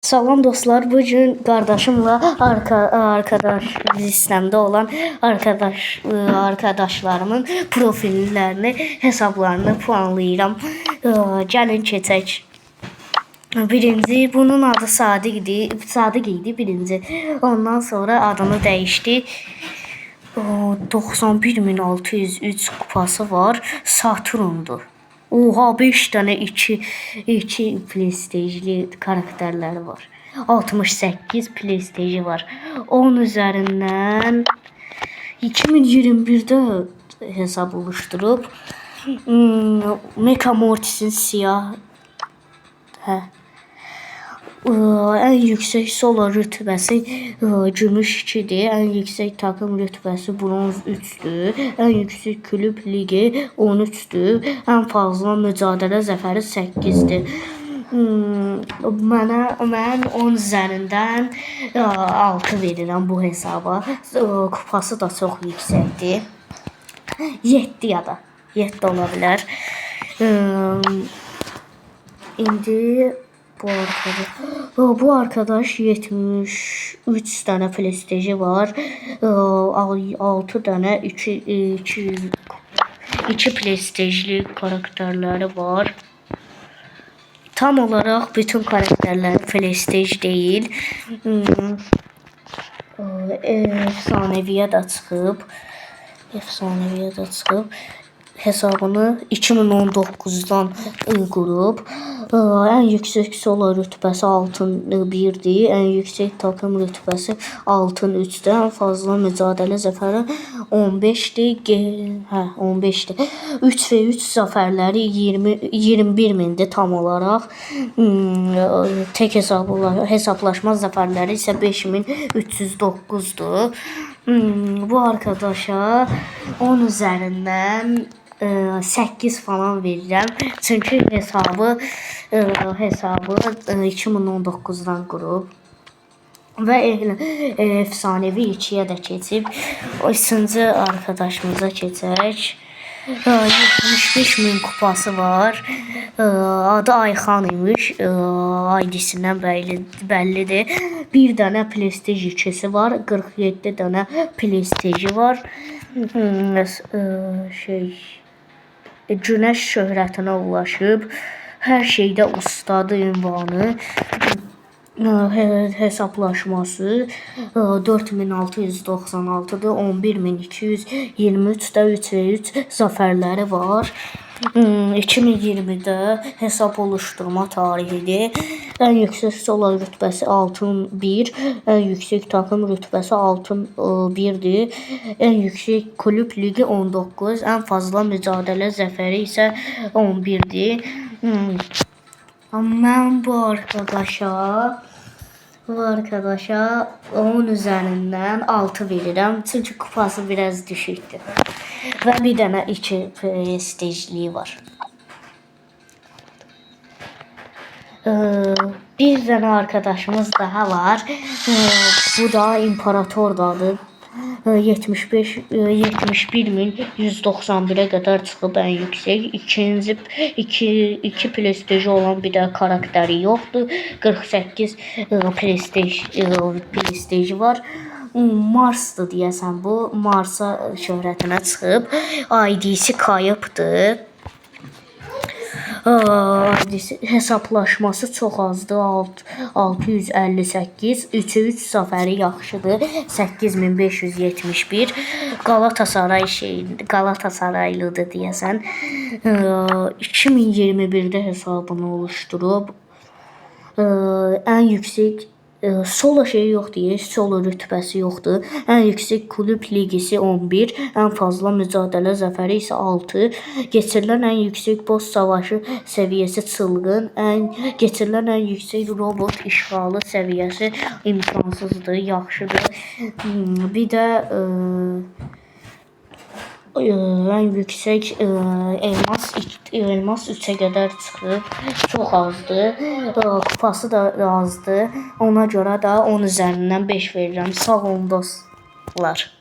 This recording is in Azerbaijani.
Salam dostlar, bugün kardeşimle arkadaş listemde olan arkadaşlarımın profillerini, hesaplarını puanlayıram. Gəlin keçək. Birinci, bunun adı Sadiq idi birinci. Ondan sonra adını değişti. 91.603 kupası var. Saturn'du. Oha, 5 tane 2 prestijli karakterleri var. 68 prestiji var. 10 üzerinden 2021'de hesap oluşturup Mecha Mortis'in siyah en yüksek solo rütbəsi gümüş 2'dir. En yüksek takım rütbəsi bronz 3'dür. En yüksek kulüp ligi 13'dür. En fazla mücadele zəfəri 8'dir. Mən 10 üzərindən 6 verirəm bu hesaba. Kupası da çox yüksəkdir. 7 ya da 7 ola bilər. İndi bu arkadaş 73 tane prestiji var. 6 tane 2 prestijli karakterleri var. Tam olarak bütün karakterler prestij değil. Efsaneviye de çıxıb. Hesabını 2019'dan kurup en yüksek solo rütbəsi altın 1'dir. En yüksek takım rütbəsi altın 3'dir. En fazla mücadele zəfəri 15'dir. 15'dir. 3 ve 3 zəfərləri 21.000'dir tam olarak. Tek hesaplaşma zəfərləri isə 5.309'dur. Bu arkadaşa 10 üzerinden 8 falan verirəm. Çünkü hesabı 2019'dan qurub və efsanevi 2'yə də keçib. O 3-cü arkadaşımıza keçək. 75.000 kupası var. Adı Ayxan imiş. ID'sindən bəllidir. Bir dənə prestij 2'si var. 47 dənə prestiji var. Güneş şöhrətinə ulaşıb. Hər şeydə ustadı ünvanı. Hesaplaşması 4696'dır. 11.223'də 3 ve 3 zəfərləri var. 2020'de hesap oluşturma tarihidir. En yüksek solo rütbəsi altın 1, en yüksek takım rütbəsi altın 1'dir. En yüksek kulüp ligi 19, en fazla mücadele zəfəri isə 11'dir. Mən bu arkadaşa 10 üzerinden 6 verirəm. Çünkü kupası biraz düşüktür. Ve bir dənə 2 prestijliği var. Bir dənə arkadaşımız daha var. Bu da İmparatordadır. 71.191'e kadar çıxıb en yüksek. İki prestiji olan bir de karakteri yoktu. 48 prestiji var. Mars'dır deyəsən bu. Mars'a şöhrətinə çıxıb. ID'si kayıbdır. Hesaplaşması çox azdır. 658, 3'e 3 zəfəri yaxşıdır. 8571. Galatasaraylıdır deyəsən. 2021'de hesabını oluşturub. En yüksek solo yoxdur, solo rütbəsi yoxdur. En yüksek kulüp ligisi 11, en fazla mücadele zəfəri isə 6. Geçirilən en yüksek boss savaşı seviyesi çılgın. Geçirilən en yüksek robot işğalı seviyesi imkansızdır, yaxşıdır. Bir de en yüksek elmas 3'e kadar çıxıb. Çox azdır. Kupası da azdır. Ona görə də 10 üzerinden 5 verirəm. Sağ olun dostlar.